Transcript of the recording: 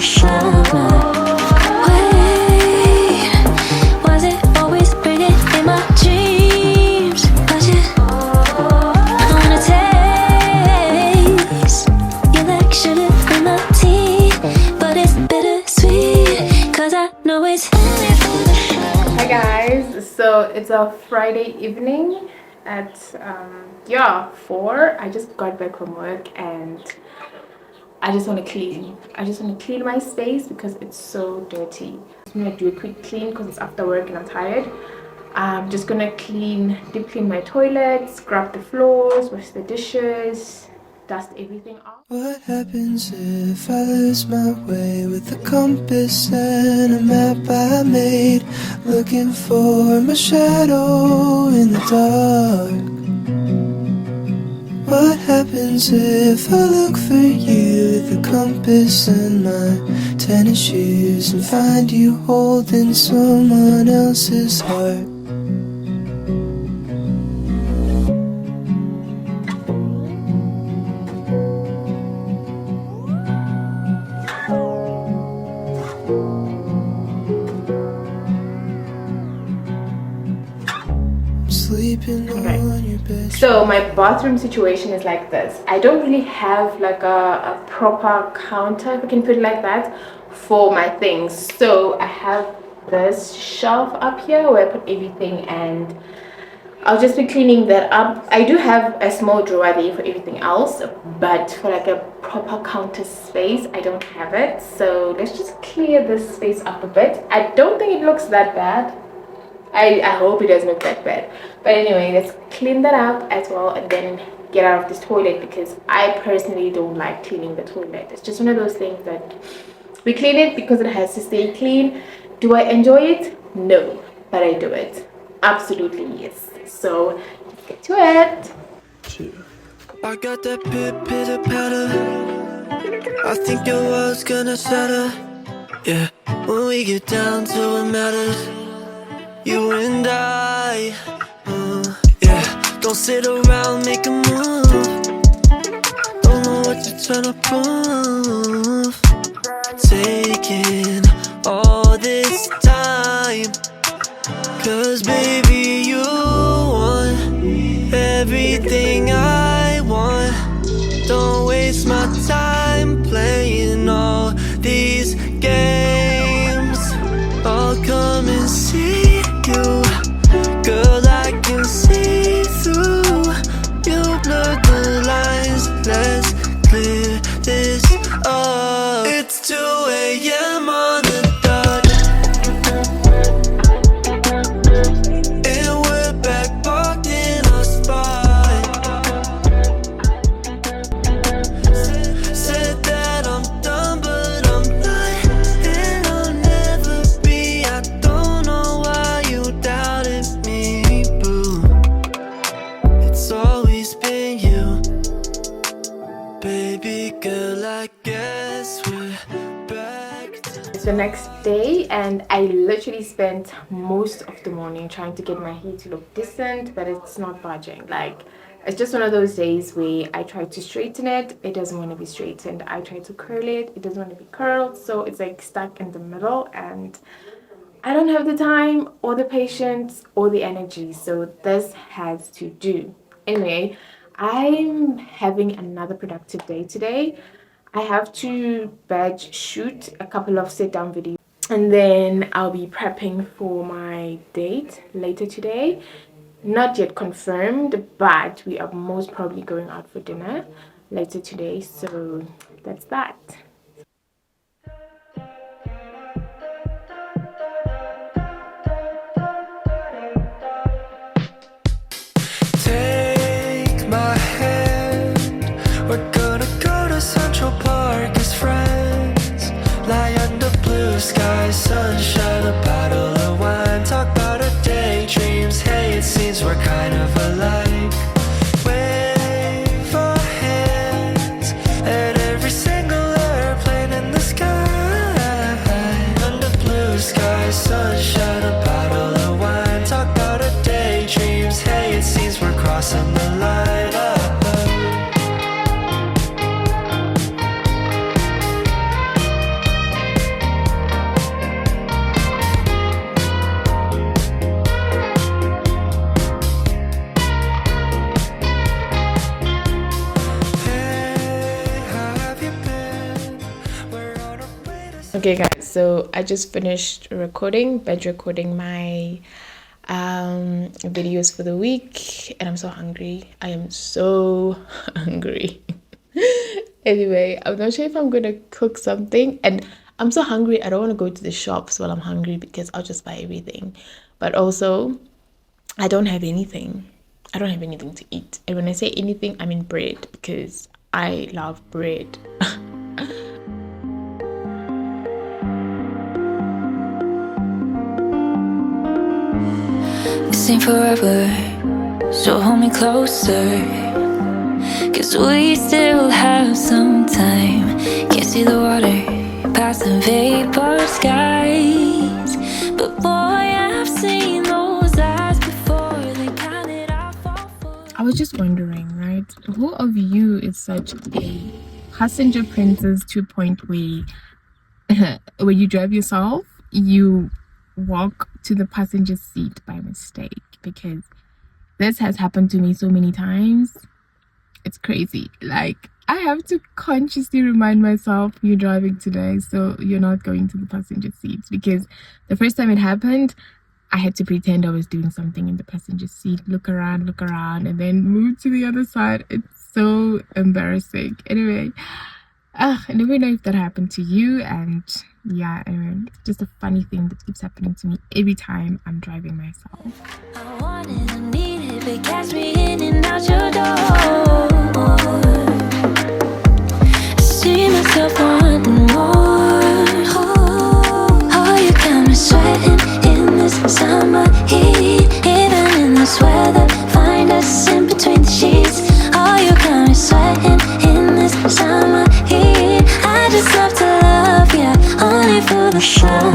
of my way. Was it always bringing in my dreams? Was it? I wanna taste your like sugar in my tea, but it's bittersweet, 'cause I know it's. Hi guys, so it's a Friday evening at 4. I just got back from work and I just want to clean. I just want to clean my space because it's so dirty. I'm gonna do a quick clean because it's after work and I'm tired. I'm just gonna deep clean my toilet, scrub the floors, wash the dishes, dust everything off. What happens if I lose my way with the compass and a map I made, looking for my shadow in the dark? What happens if I look for you with the compass and my tennis shoes and find you holding someone else's heart? So my bathroom situation is like this. I don't really have like a proper counter, if I can put it like that, for my things. So I have this shelf up here where I put everything, and I'll just be cleaning that up. I do have a small drawer there for everything else, but for like a proper counter space I don't have it. So let's just clear this space up a bit. I don't think it looks that bad. I hope it doesn't look that bad, but anyway, let's clean that up as well and then get out of this toilet, because I personally don't like cleaning the toilet. It's just one of those things that we clean it because it has to stay clean. Do I enjoy it? No, but I do it, absolutely yes. So let's get to it. I got that pitter patter. I think your world's gonna shatter. Yeah, when we get down to what matters, you and I, yeah. Don't sit around, make a move. Don't know what you're trying to prove. Taking all this time, 'cause baby you want everything I want. Don't waste my time playing all these games. I'll come and see you, girl, I can see through. You blur the lines, let's clear this up. It's 2 a.m. on the dot, and we're back parked in our spot. Said that I'm done, but I'm not, and I'll never be. I don't know why you doubted me, boo. It's always been you, baby girl. I guess we're back to. It's the next day and I literally spent most of the morning trying to get my hair to look decent, but it's not budging. Like, it's just one of those days where I try to straighten it, it doesn't want to be straightened. I try to curl it, it doesn't want to be curled. So it's like stuck in the middle, and I don't have the time or the patience or the energy, so this has to do. Anyway, I'm having another productive day today. I have to batch shoot a couple of sit down videos, and then I'll be prepping for my date later today. Not yet confirmed, but we are most probably going out for dinner later today, so that's that. Take my hand, we're gonna go to Central Park as friends. Lie under blue skies, sunshine, a bottle of wine. Talk about our daydreams, hey, it seems we're kind of alike. Wave our hands at every single airplane in the sky. Under blue skies, sunshine, a bottle of wine. Talk about our daydreams, hey, it seems we're crossing the line. Okay guys, so I just finished bench recording my videos for the week, and I'm so hungry. I am so hungry. Anyway, I'm not sure if I'm gonna cook something, and I'm so hungry I don't want to go to the shops while I'm hungry because I'll just buy everything. But also I don't have anything to eat, and when I say anything I mean bread, because I love bread. This ain't forever, so hold me closer, 'cause we still have some time. Can't see the water past the vapor skies, but boy, I've seen those eyes before. They counted off all four. I was just wondering, right? Who of you is such a passenger princess to a point where when you drive yourself, you walk to the passenger seat by mistake? Because this has happened to me so many times. It's crazy. Like, I have to consciously remind myself, you're driving today, so you're not going to the passenger seats. Because the first time it happened, I had to pretend I was doing something in the passenger seat, look around, and then move to the other side. It's so embarrassing. Anyway, I never know if that happened to you. And yeah, anyway, it's just a funny thing that keeps happening to me every time I'm driving myself. I wanted, I needed, but catch me in and out your door. I see myself wanting more. Oh, you got me sweating in this summer heat. Even in this weather, find us in between the sheets. Oh, you got me sweating in this summer heat. I just love to love, yeah, only for the sun.